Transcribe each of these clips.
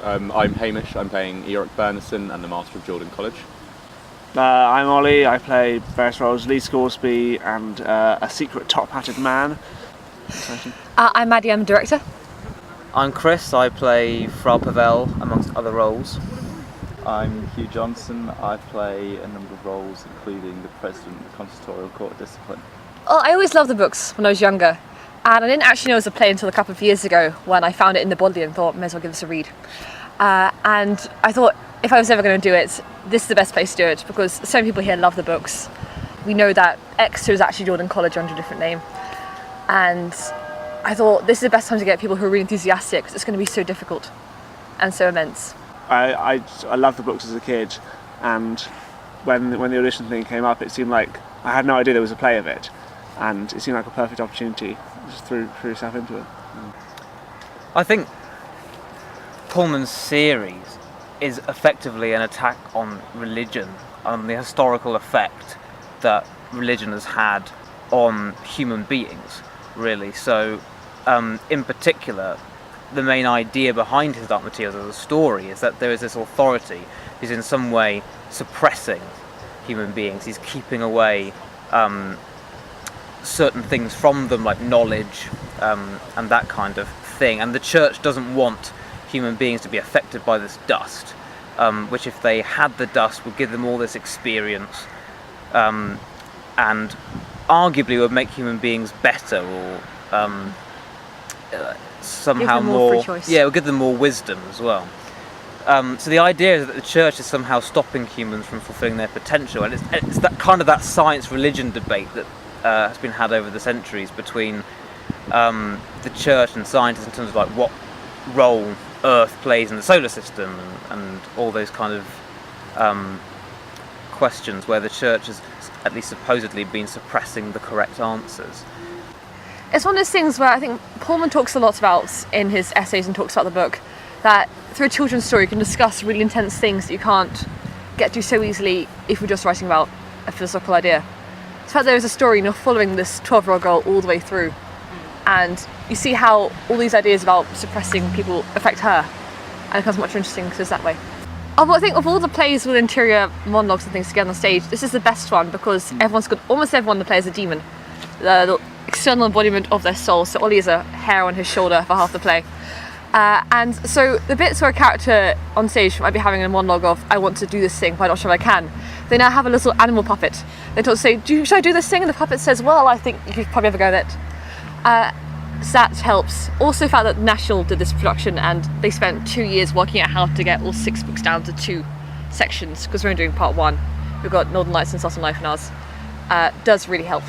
I'm Hamish. I'm playing Eoric Bernison and the Master of Jordan College. I'm Ollie. I play various roles, Lee Scoresby and a secret top-hatted man. I'm Maddie, I'm director. I'm Chris. I play Frau Pavel, amongst other roles. I'm Hugh Johnson. I play a number of roles, including the President of the Consistorial Court of Discipline. Well, I always loved the books when I was younger, and I didn't actually know it was a play until a couple of years ago when I found it in the Bodleian and thought, may as well give this a read. And I thought, if I was ever going to do it, this is the best place to do it, because so many people here love the books. We know that Exeter is actually Jordan College under a different name, and I thought this is the best time to get people who are really enthusiastic, because it's going to be so difficult and so immense. I loved the books as a kid, and when the audition thing came up, it seemed like I had no idea there was a play of it, and it seemed like a perfect opportunity. Just threw yourself into it. I think Pullman's series is effectively an attack on religion, on the historical effect that religion has had on human beings, really. So, in particular, the main idea behind his Dark Materials as a story is that there is this authority who's in some way suppressing human beings. He's keeping away certain things from them, like knowledge and that kind of thing. And the church doesn't want human beings to be affected by this dust, which, if they had the dust, would give them all this experience and arguably would make human beings better, or somehow more free choice. Yeah, it would give them more wisdom as well. So the idea is that the church is somehow stopping humans from fulfilling their potential, and it's that kind of that science-religion debate that has been had over the centuries between the church and scientists in terms of like what role Earth plays in the solar system and all those kind of questions, where the church has at least supposedly been suppressing the correct answers. It's one of those things where I think Pullman talks a lot about in his essays and talks about the book, that through a children's story you can discuss really intense things that you can't get to so easily if you're just writing about a philosophical idea. The fact there is a story and you're following this 12-year-old girl all the way through, and you see how all these ideas about suppressing people affect her, and it becomes much more interesting because it's that way. I think of all the plays with interior monologues and things together on stage, this is the best one because almost everyone in the play is a demon. The external embodiment of their soul. So Ollie has a hair on his shoulder for half the play. And so the bits where a character on stage might be having a monologue of, I want to do this thing, but I'm not sure if I can. They now have a little animal puppet. They talk to say, should I do this thing? And the puppet says, well, I think you could probably have a go at it. So that helps. Also the fact that National did this production and they spent 2 years working out how to get all 6 books down to 2 sections, because we're only doing part 1. We've got Northern Lights and Southern Life in ours. Does really help,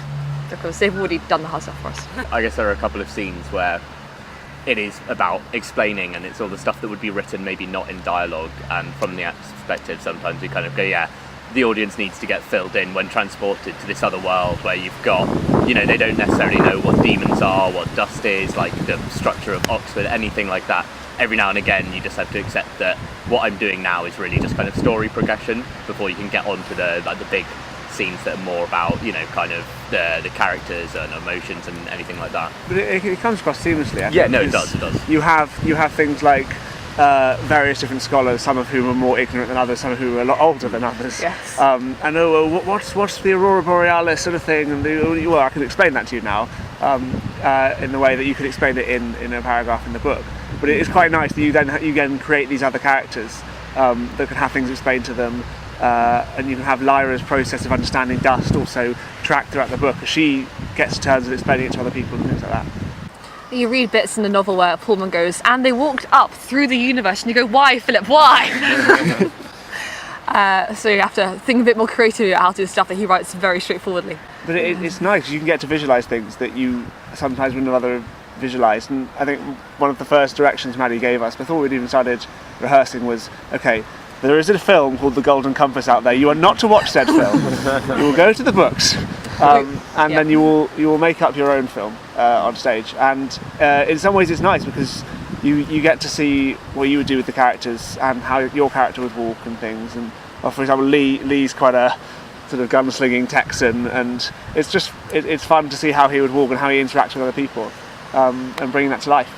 because they've already done the hard stuff for us. I guess there are a couple of scenes where it is about explaining, and it's all the stuff that would be written maybe not in dialogue, and from the actor's perspective sometimes we kind of go, yeah, the audience needs to get filled in when transported to this other world where you've got, they don't necessarily know what demons are, what dust is, like the structure of Oxford, anything like that. Every now and again you just have to accept that what I'm doing now is really just kind of story progression before you can get on to the big scenes that are more about, kind of the characters and emotions and anything like that. But it comes across seamlessly. I Yeah, think, no, it does. You have things like various different scholars, some of whom are more ignorant than others, some of whom are a lot older than others. Yes. What's the Aurora Borealis sort of thing? And well, I can explain that to you now in the way that you could explain it in a paragraph in the book. But it is quite nice that you then create these other characters that can have things explained to them. And you can have Lyra's process of understanding dust also tracked throughout the book, as she gets turns at explaining it to other people and things like that. You read bits in the novel where Pullman goes, and they walked up through the universe, and you go, why, Philip, why? So you have to think a bit more creatively about how to do stuff that he writes very straightforwardly. But it's nice, you can get to visualise things that you sometimes wouldn't have other visualised. And I think one of the first directions Maddie gave us before we'd even started rehearsing was, okay, there is a film called The Golden Compass out there. You are not to watch said film. You will go to the books, and then you will make up your own film on stage. And in some ways, it's nice because you get to see what you would do with the characters and how your character would walk and things. And for example, Lee's quite a sort of gunslinging Texan, and it's fun to see how he would walk and how he interacts with other people, and bringing that to life.